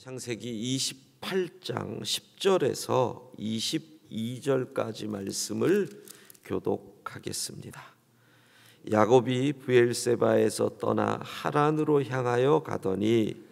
창세기 28장 10절에서 22절까지 말씀을 교독하겠습니다. 야곱이 브엘세바에서 떠나 하란으로 향하여 가더니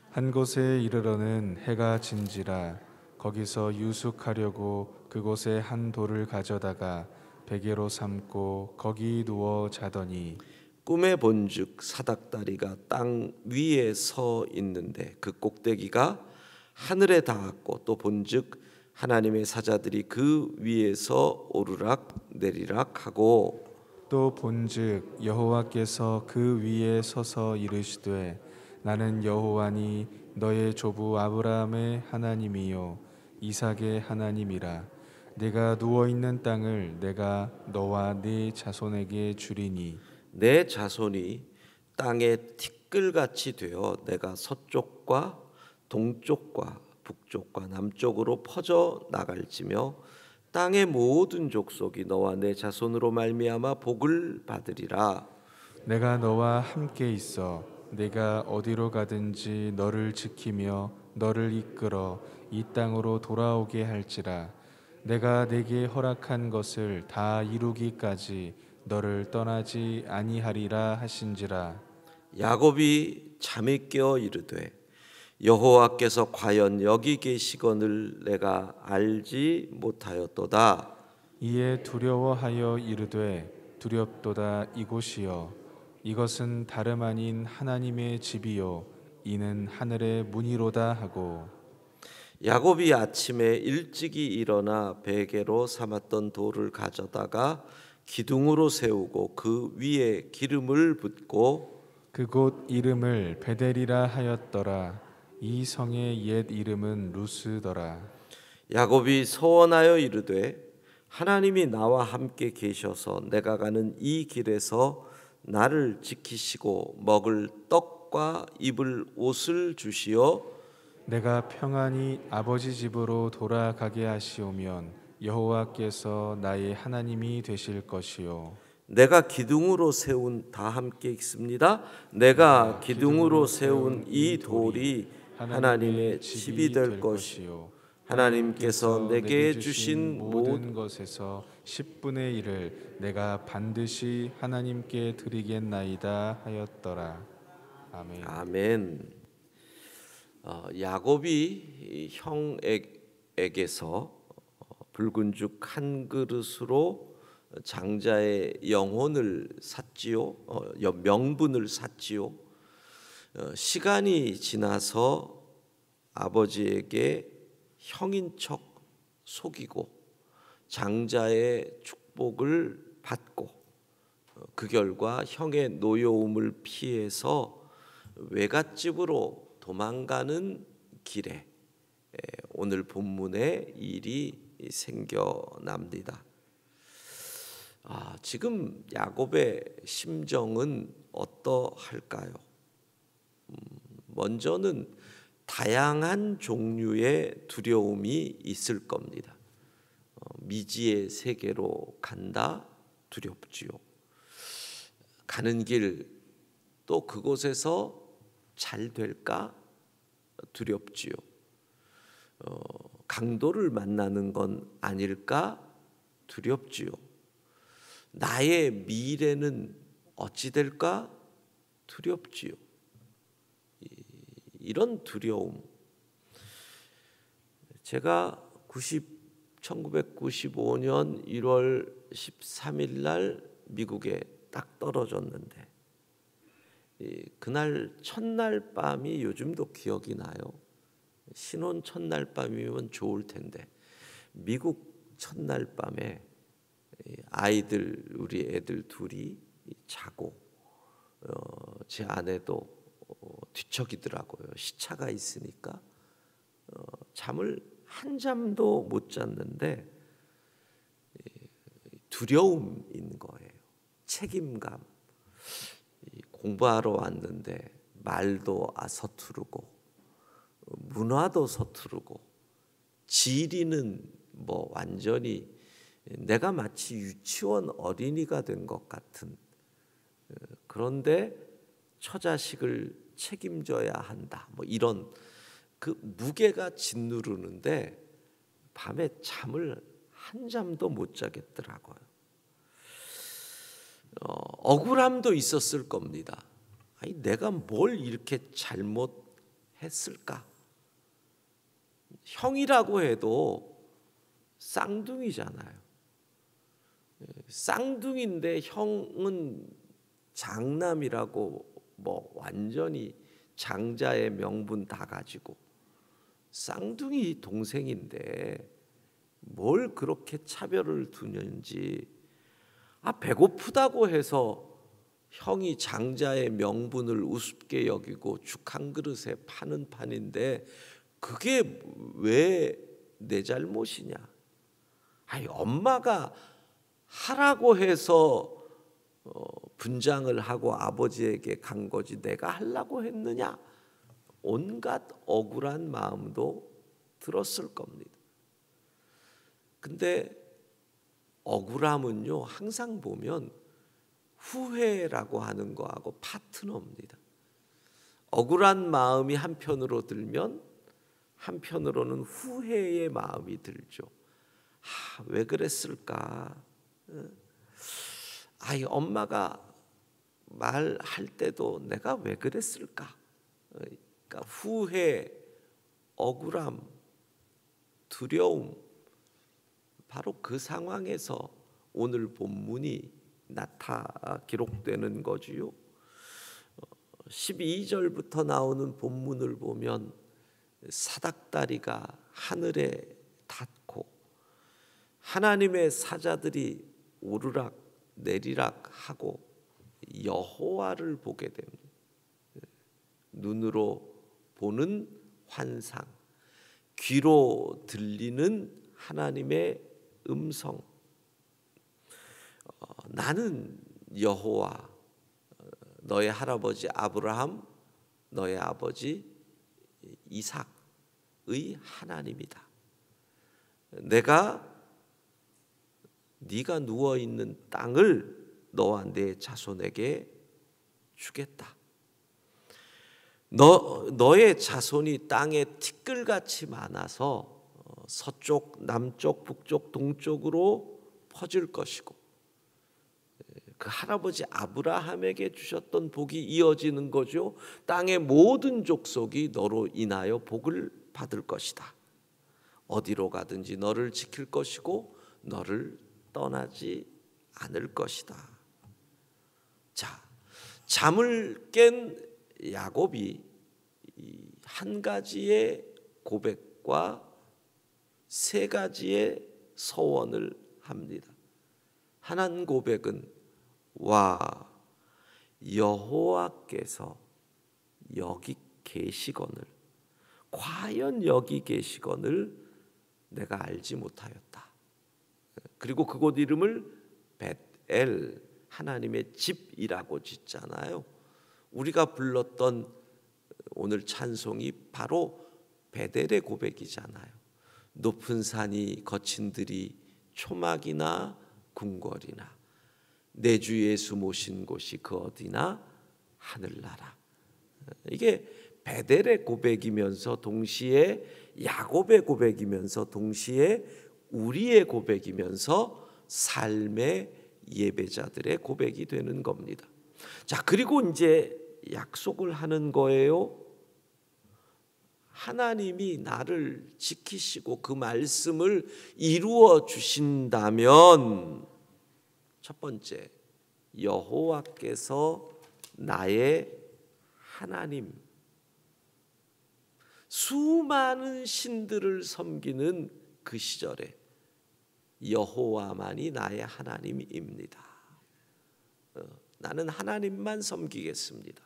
한 곳에 이르러는 해가 진지라. 거기서 유숙하려고 그곳에 한 돌을 가져다가 베개로 삼고 거기 누워 자더니 꿈에 본즉 사닥다리가 땅 위에 서 있는데 그 꼭대기가 하늘에 닿았고 또 본즉 하나님의 사자들이 그 위에서 오르락 내리락 하고 또 본즉 여호와께서 그 위에 서서 이르시되 나는 여호와니 너의 조부 아브라함의 하나님이요 이삭의 하나님이라. 네가 누워 있는 땅을 내가 너와 네 자손에게 주리니 내 자손이 땅의 티끌같이 되어 내가 서쪽과 동쪽과 북쪽과 남쪽으로 퍼져 나갈지며 땅의 모든 족속이 너와 내 자손으로 말미암아 복을 받으리라. 내가 너와 함께 있어 내가 어디로 가든지 너를 지키며 너를 이끌어 이 땅으로 돌아오게 할지라. 내가 네게 허락한 것을 다 이루기까지 너를 떠나지 아니하리라 하신지라. 야곱이 잠이 깨어 이르되 여호와께서 과연 여기 계시거늘 내가 알지 못하였도다. 이에 두려워하여 이르되 두렵도다. 이곳이여 이것은 다름 아닌 하나님의 집이요 이는 하늘의 문이로다 하고 야곱이 아침에 일찍이 일어나 베개로 삼았던 돌을 가져다가 기둥으로 세우고 그 위에 기름을 붓고 그곳 이름을 베델이라 하였더라. 이 성의 옛 이름은 루스더라. 야곱이 서원하여 이르되 하나님이 나와 함께 계셔서 내가 가는 이 길에서 나를 지키시고 먹을 떡과 입을 옷을 주시어 내가 평안히 아버지 집으로 돌아가게 하시오면 여호와께서 나의 하나님이 되실 것이요 내가 기둥으로 세운 다 함께 읽습니다. 내가 기둥으로 세운 이 돌이 하나님의 집이 될 것이요 하나님께서 내게 주신 모든 것에서 10분의 1을 내가 반드시 하나님께 드리겠나이다 하였더라. 아멘. 아멘. 야곱이 형에게서 붉은 죽 한 그릇으로 장자의 영혼을 샀지요. 명분을 샀지요. 시간이 지나서 아버지에게 형인 척 속이고 장자의 축복을 받고 그 결과 형의 노여움을 피해서 외갓집으로 도망가는 길에 오늘 본문에 일이 생겨납니다. 지금 야곱의 심정은 어떠할까요? 먼저는 다양한 종류의 두려움이 있을 겁니다. 미지의 세계로 간다 두렵지요. 가는 길 또 그곳에서 잘 될까 두렵지요. 강도를 만나는 건 아닐까 두렵지요. 나의 미래는 어찌 될까 두렵지요. 이런 두려움. 제가 1995년 1월 13일 날 미국에 딱 떨어졌는데 그날 첫날 밤이 요즘도 기억이 나요. 신혼 첫날 밤이면 좋을 텐데 미국 첫날 밤에 아이들 우리 애들 둘이 자고 제 아내도 뒤척이더라고요. 시차가 있으니까 잠을 한 잠도 못 잤는데 두려움인 거예요. 책임감. 공부하러 왔는데 말도 서투르고 문화도 서투르고 지리는 뭐 완전히 내가 마치 유치원 어린이가 된 것 같은. 그런데 처자식을 책임져야 한다. 뭐 이런 그 무게가 짓누르는데 밤에 잠을 한 잠도 못 자겠더라고요. 억울함도 있었을 겁니다. 아니, 내가 뭘 이렇게 잘못했을까? 형이라고 해도 쌍둥이잖아요. 쌍둥이인데 형은 장남이라고 뭐 완전히 장자의 명분 다 가지고, 쌍둥이 동생인데 뭘 그렇게 차별을 두는지. 배고프다고 해서 형이 장자의 명분을 우습게 여기고 죽 한 그릇에 파는 판인데 그게 왜 내 잘못이냐? 엄마가 하라고 해서 분장을 하고 아버지에게 간 거지 내가 하려고 했느냐? 온갖 억울한 마음도 들었을 겁니다. 근데 억울함은요, 항상 보면 후회라고 하는 거하고 파트너입니다. 억울한 마음이 한편으로 들면 한편으로는 후회의 마음이 들죠. 왜 그랬을까? 엄마가 말할 때도 내가 왜 그랬을까? 그러니까 후회, 억울함, 두려움, 바로 그 상황에서 오늘 본문이 기록되는 거지요. 12절부터 나오는 본문을 보면 사닥다리가 하늘에 닿고 하나님의 사자들이 오르락 내리락 하고 여호와를 보게 됩니다. 눈으로 보는 환상, 귀로 들리는 하나님의 음성. 나는 여호와, 너의 할아버지 아브라함, 너의 아버지 이삭의 하나님이다. 내가 네가 누워 있는 땅을 너와 내 자손에게 주겠다. 너의 자손이 땅에 티끌같이 많아서 서쪽, 남쪽, 북쪽, 동쪽으로 퍼질 것이고, 그 할아버지 아브라함에게 주셨던 복이 이어지는 거죠. 땅의 모든 족속이 너로 인하여 복을 받을 것이다. 어디로 가든지 너를 지킬 것이고 너를 떠나지 않을 것이다. 자, 잠을 깬 야곱이 한 가지의 고백과 세 가지의 서원을 합니다. 한 고백은 여호와께서 여기 계시거늘, 과연 여기 계시거늘 내가 알지 못하였다. 그리고 그곳 이름을 벳엘, 하나님의 집이라고 짓잖아요. 우리가 불렀던 오늘 찬송이 바로 베델의 고백이잖아요. 높은 산이 거친 들이 초막이나 궁궐이나 내 주 예수 모신 곳이 그 어디나 하늘나라. 이게 베델의 고백이면서 동시에 야곱의 고백이면서 동시에 우리의 고백이면서 삶의 예배자들의 고백이 되는 겁니다. 자, 그리고 이제 약속을 하는 거예요. 하나님이 나를 지키시고 그 말씀을 이루어 주신다면, 첫 번째, 여호와께서 나의 하나님. 수많은 신들을 섬기는 그 시절에 여호와만이 나의 하나님입니다. 나는 하나님만 섬기겠습니다.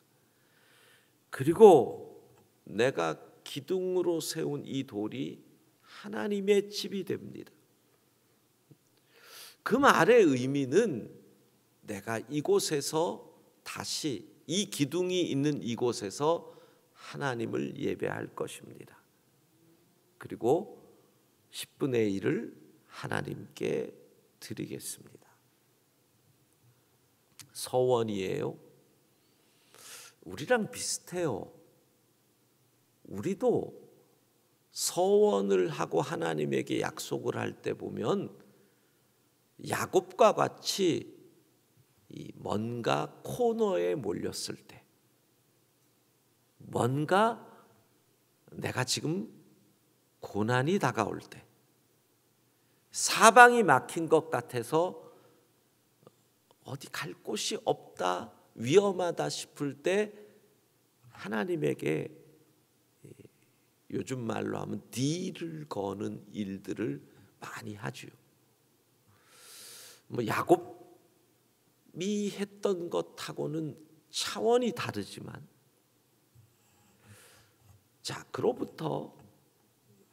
그리고 내가 기둥으로 세운 이 돌이 하나님의 집이 됩니다. 그 말의 의미는 내가 이곳에서 다시 이 기둥이 있는 이곳에서 하나님을 예배할 것입니다. 그리고 10분의 1을 하나님께 드리겠습니다. 서원이에요. 우리랑 비슷해요. 우리도 서원을 하고 하나님에게 약속을 할 때 보면 야곱과 같이 이 뭔가 코너에 몰렸을 때, 뭔가 내가 지금 고난이 다가올 때, 사방이 막힌 것 같아서 어디 갈 곳이 없다, 위험하다 싶을 때 하나님에게 요즘 말로 하면 딜을 거는 일들을 많이 하죠. 뭐 야곱이 했던 것하고는 차원이 다르지만, 자, 그로부터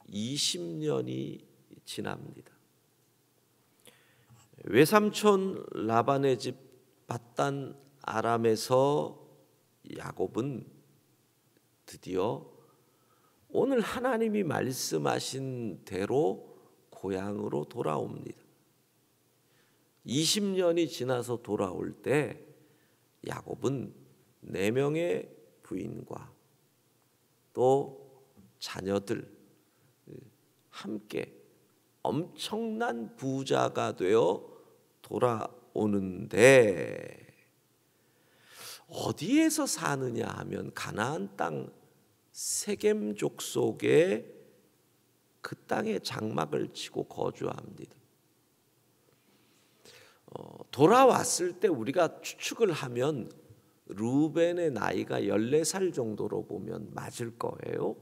20년이 지납니다. 외삼촌 라반의 집 밧단 아람에서 야곱은 드디어 오늘 하나님이 말씀하신 대로 고향으로 돌아옵니다. 20년이 지나서 돌아올 때 야곱은 4명의 부인과 또 자녀들 함께 엄청난 부자가 되어 돌아오는데, 어디에서 사느냐 하면 가나안 땅 세겜 족속에 그 땅에 장막을 치고 거주합니다. 돌아왔을 때 우리가 추측을 하면 루벤의 나이가 14살 정도로 보면 맞을 거예요.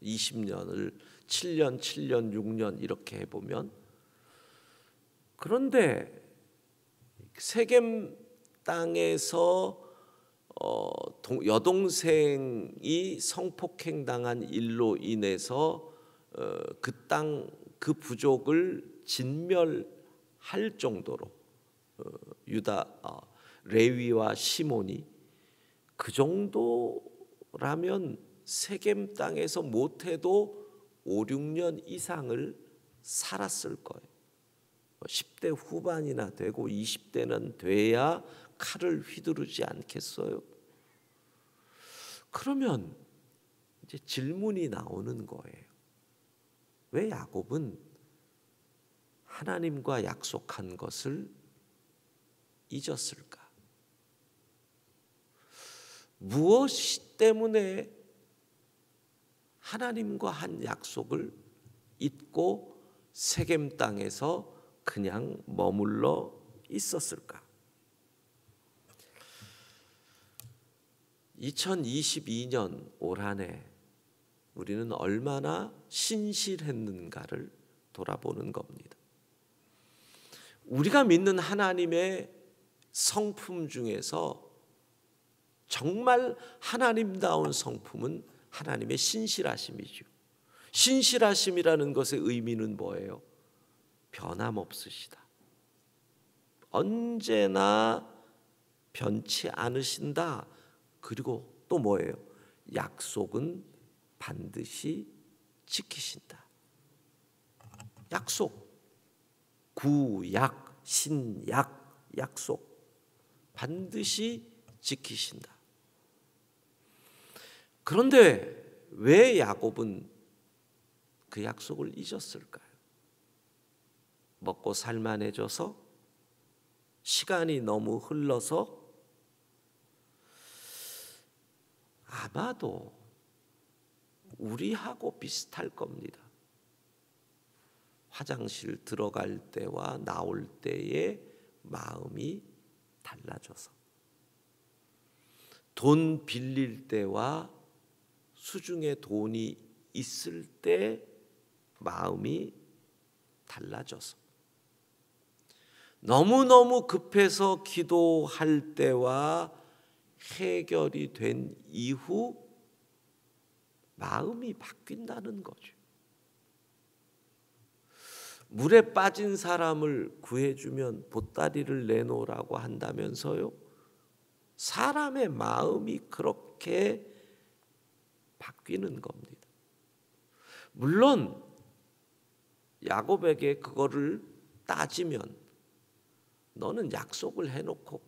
20년을 7년, 6년 이렇게 해보면. 그런데 세겜 땅에서 여동생이 성폭행당한 일로 인해서 그 땅, 그 부족을 진멸할 정도로 유다, 레위와 시몬이 그 정도라면 세겜 땅에서 못해도 5, 6년 이상을 살았을 거예요. 10대 후반이나 되고 20대는 돼야 칼을 휘두르지 않겠어요? 그러면 이제 질문이 나오는 거예요. 왜 야곱은 하나님과 약속한 것을 잊었을까? 무엇 때문에 하나님과 한 약속을 잊고 세겜 땅에서 그냥 머물러 있었을까? 2022년 올 한 해 우리는 얼마나 신실했는가를 돌아보는 겁니다. 우리가 믿는 하나님의 성품 중에서 정말 하나님다운 성품은 하나님의 신실하심이죠. 신실하심이라는 것의 의미는 뭐예요? 변함없으시다. 언제나 변치 않으신다. 그리고 또 뭐예요? 약속은 반드시 지키신다. 약속, 구약, 신약, 약속 반드시 지키신다. 그런데 왜 야곱은 그 약속을 잊었을까요? 먹고 살만해져서? 시간이 너무 흘러서? 아마도 우리하고 비슷할 겁니다. 화장실 들어갈 때와 나올 때의 마음이 달라져서, 돈 빌릴 때와 수중에 돈이 있을 때 마음이 달라져서, 너무너무 급해서 기도할 때와 해결이 된 이후 마음이 바뀐다는 거죠. 물에 빠진 사람을 구해주면 보따리를 내놓으라고 한다면서요. 사람의 마음이 그렇게 바뀌는 겁니다. 물론 야곱에게 그거를 따지면 너는 약속을 해놓고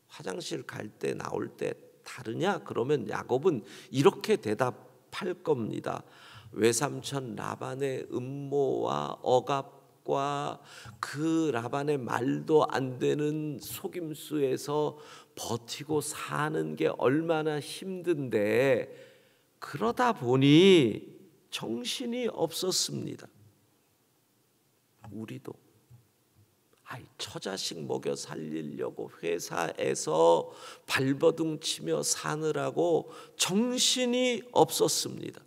화장실 갈 때 나올 때 다르냐? 그러면 야곱은 이렇게 대답할 겁니다. 외삼촌 라반의 음모와 억압과 그 라반의 말도 안 되는 속임수에서 버티고 사는 게 얼마나 힘든데, 그러다 보니 정신이 없었습니다. 우리도 처자식 먹여 살리려고 회사에서 발버둥 치며 사느라고 정신이 없었습니다.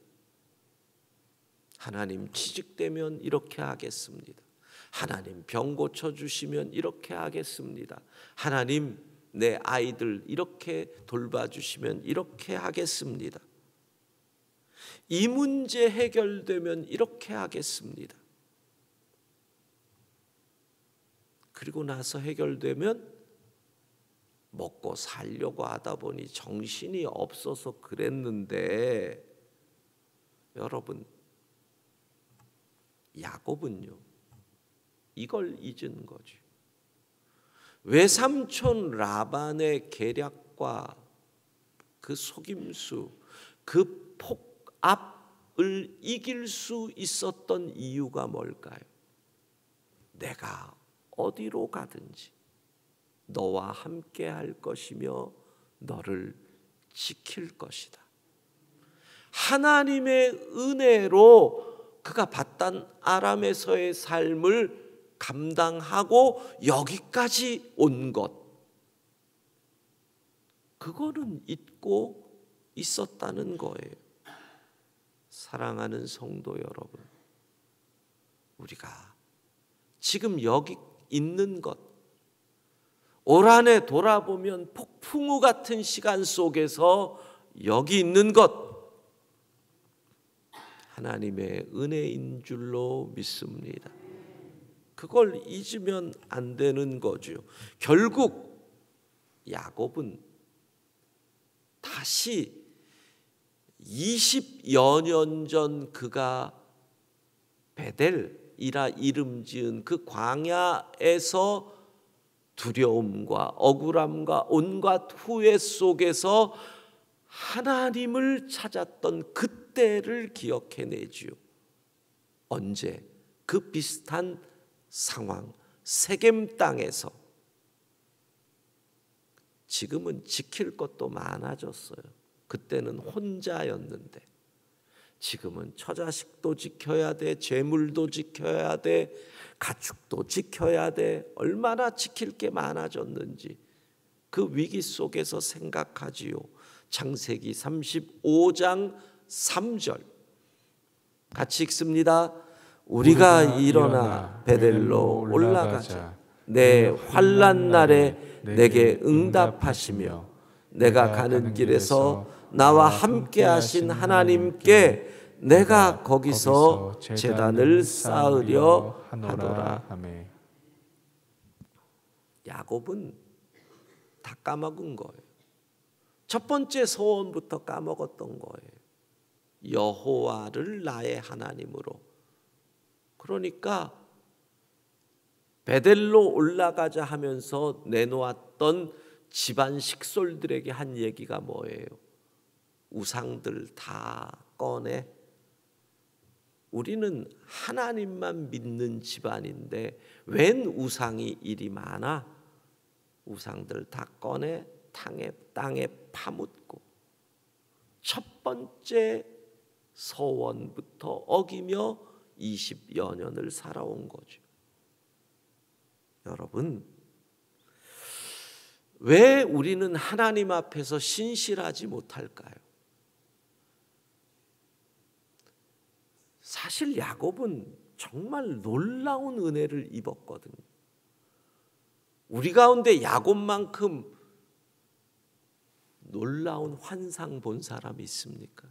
하나님 취직되면 이렇게 하겠습니다. 하나님 병 고쳐주시면 이렇게 하겠습니다. 하나님 내 아이들 이렇게 돌봐주시면 이렇게 하겠습니다. 이 문제 해결되면 이렇게 하겠습니다. 그리고 나서 해결되면 먹고 살려고 하다 보니 정신이 없어서 그랬는데, 여러분, 야곱은요 이걸 잊은 거죠. 외삼촌 라반의 계략과 그 속임수, 그 폭압을 이길 수 있었던 이유가 뭘까요? 내가 어디로 가든지 너와 함께 할 것이며 너를 지킬 것이다. 하나님의 은혜로 그가 밧단 아람에서의 삶을 감당하고 여기까지 온 것, 그거는 잊고 있었다는 거예요. 사랑하는 성도 여러분, 우리가 지금 여기 있는 것, 올 한 해 돌아보면 폭풍우 같은 시간 속에서 여기 있는 것, 하나님의 은혜인 줄로 믿습니다. 그걸 잊으면 안 되는 거죠. 결국 야곱은 다시 20여 년 전 그가 베델이라 이름 지은 그 광야에서 두려움과 억울함과 온갖 후회 속에서 하나님을 찾았던 그때를 기억해내지요. 언제? 그 비슷한 상황, 세겜 땅에서. 지금은 지킬 것도 많아졌어요. 그때는 혼자였는데 지금은 처자식도 지켜야 돼, 재물도 지켜야 돼, 가축도 지켜야 돼. 얼마나 지킬 게 많아졌는지 그 위기 속에서 생각하지요. 창세기 35장 3절 같이 읽습니다. 우리가 일어나 베델로 올라가자. 내 환난 날에 내게 응답하시며 내가 가는 길에서 나와 함께 하신 하나님께 내가 거기서 제단을 쌓으려 하노라. 아멘. 야곱은 다 까먹은 거예요. 첫 번째 소원부터 까먹었던 거예요. 여호와를 나의 하나님으로. 그러니까 베델로 올라가자 하면서 내놓았던 집안 식솔들에게 한 얘기가 뭐예요? 우상들 다 꺼내. 우리는 하나님만 믿는 집안인데 웬 우상이 이리 많아? 우상들 다 꺼내 땅에 파묻고 첫 번째 서원부터 어기며 20여 년을 살아온 거죠. 여러분, 왜 우리는 하나님 앞에서 신실하지 못할까요? 사실 야곱은 정말 놀라운 은혜를 입었거든요. 우리 가운데 야곱만큼 놀라운 환상 본 사람이 있습니까?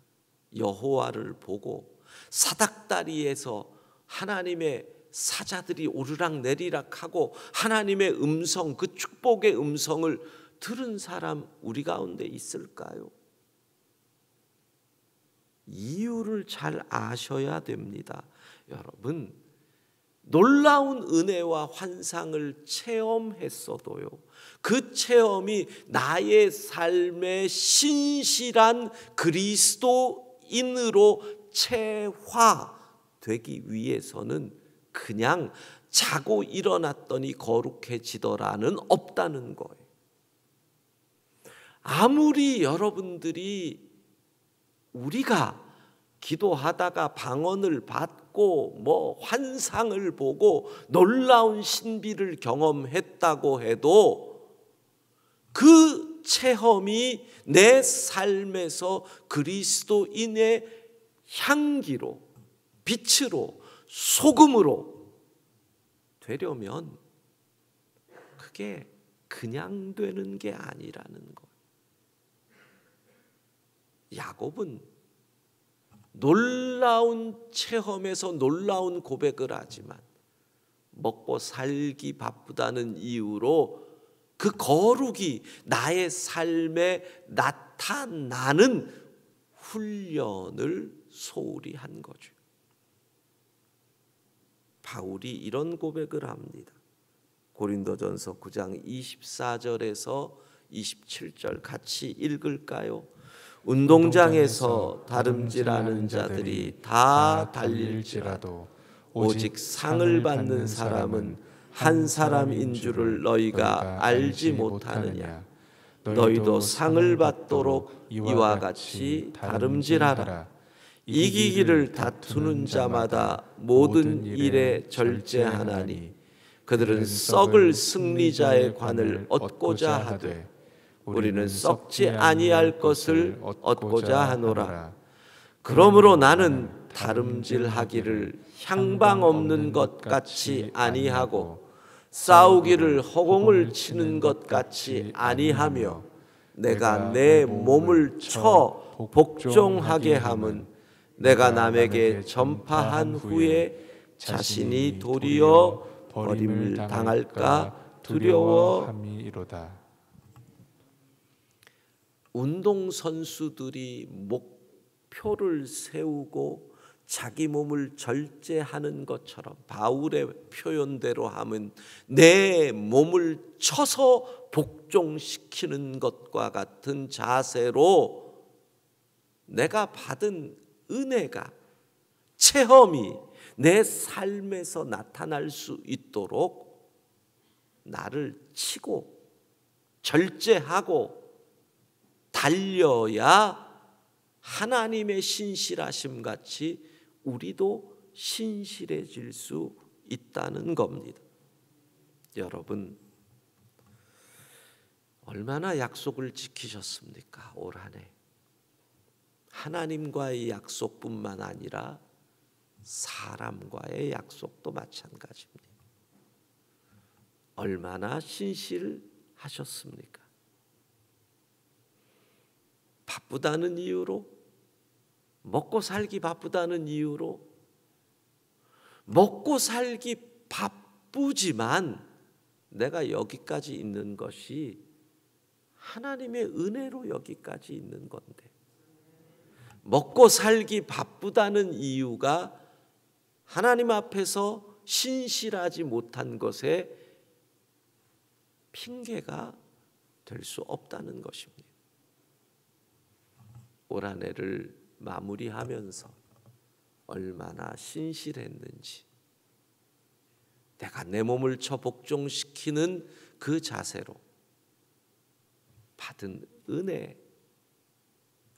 여호와를 보고 사닥다리에서 하나님의 사자들이 오르락 내리락 하고 하나님의 음성, 그 축복의 음성을 들은 사람 우리 가운데 있을까요? 이유를 잘 아셔야 됩니다. 여러분, 놀라운 은혜와 환상을 체험했어도요, 그 체험이 나의 삶의 신실한 그리스도인으로 거룩체화되기 위해서는 그냥 자고 일어났더니 거룩해지더라는 없다는 거예요. 아무리 여러분들이 우리가 기도하다가 방언을 받고 뭐 환상을 보고 놀라운 신비를 경험했다고 해도 그 체험이 내 삶에서 그리스도인의 향기로, 빛으로, 소금으로 되려면 그게 그냥 되는 게 아니라는 거예요. 야곱은 놀라운 체험에서 놀라운 고백을 하지만 먹고 살기 바쁘다는 이유로 그 거룩이 나의 삶에 나타나는 훈련을 소홀히 한 거죠. 바울이 이런 고백을 합니다. 고린도전서 9장 24절에서 27절 같이 읽을까요? 운동장에서 다름질하는 자들이 다 달릴지라도 오직 상을 받는 사람은 한 사람인 줄을 너희가 알지 못하느냐. 너희도 상을 받도록 이와 같이 다름질하라. 이기기를 다투는 자마다 모든 일에 절제하나니 그들은 썩을 승리자의 관을 얻고자 하되 우리는 썩지 아니할 것을 얻고자 하노라. 그러므로 나는 다름질하기를 향방 없는 것 같이 아니하고 싸우기를 허공을 치는 것 같이 아니하며 내가 내 몸을 쳐 복종하게 함은 내가 남에게 전파한 후에 자신이 도리어 버림을 당할까 두려워함이로다. 운동선수들이 목표를 세우고 자기 몸을 절제하는 것처럼 바울의 표현대로 하면 내 몸을 쳐서 복종시키는 것과 같은 자세로 내가 받은 은혜가, 체험이 내 삶에서 나타날 수 있도록 나를 치고 절제하고 달려야 하나님의 신실하심 같이 우리도 신실해질 수 있다는 겁니다. 여러분, 얼마나 약속을 지키셨습니까? 올 한 해 하나님과의 약속뿐만 아니라 사람과의 약속도 마찬가지입니다. 얼마나 신실하셨습니까? 바쁘다는 이유로, 먹고 살기 바쁘다는 이유로, 먹고 살기 바쁘지만 내가 여기까지 있는 것이 하나님의 은혜로 여기까지 있는 건데, 먹고 살기 바쁘다는 이유가 하나님 앞에서 신실하지 못한 것에 핑계가 될 수 없다는 것입니다. 올 한 해를 마무리하면서 얼마나 신실했는지, 내가 내 몸을 쳐 복종시키는 그 자세로 받은 은혜,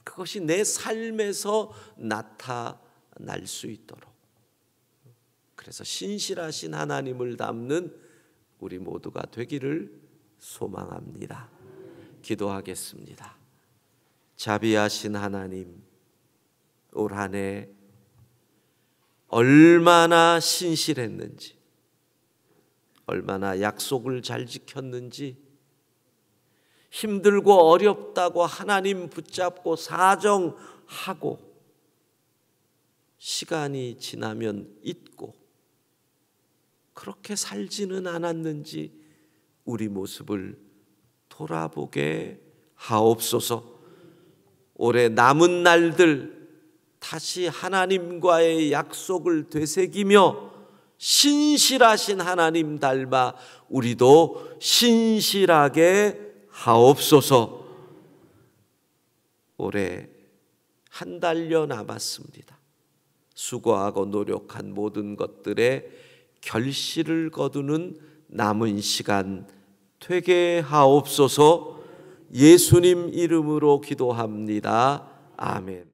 그것이 내 삶에서 나타날 수 있도록, 그래서 신실하신 하나님을 닮는 우리 모두가 되기를 소망합니다. 기도하겠습니다. 자비하신 하나님, 올 한 해 얼마나 신실했는지, 얼마나 약속을 잘 지켰는지, 힘들고 어렵다고 하나님 붙잡고 사정하고 시간이 지나면 잊고 그렇게 살지는 않았는지 우리 모습을 돌아보게 하옵소서. 올해 남은 날들 다시 하나님과의 약속을 되새기며 신실하신 하나님 닮아 우리도 신실하게 하옵소서. 올해 한 달여 남았습니다. 수고하고 노력한 모든 것들의 결실을 거두는 남은 시간 되게 하옵소서. 예수님 이름으로 기도합니다. 아멘.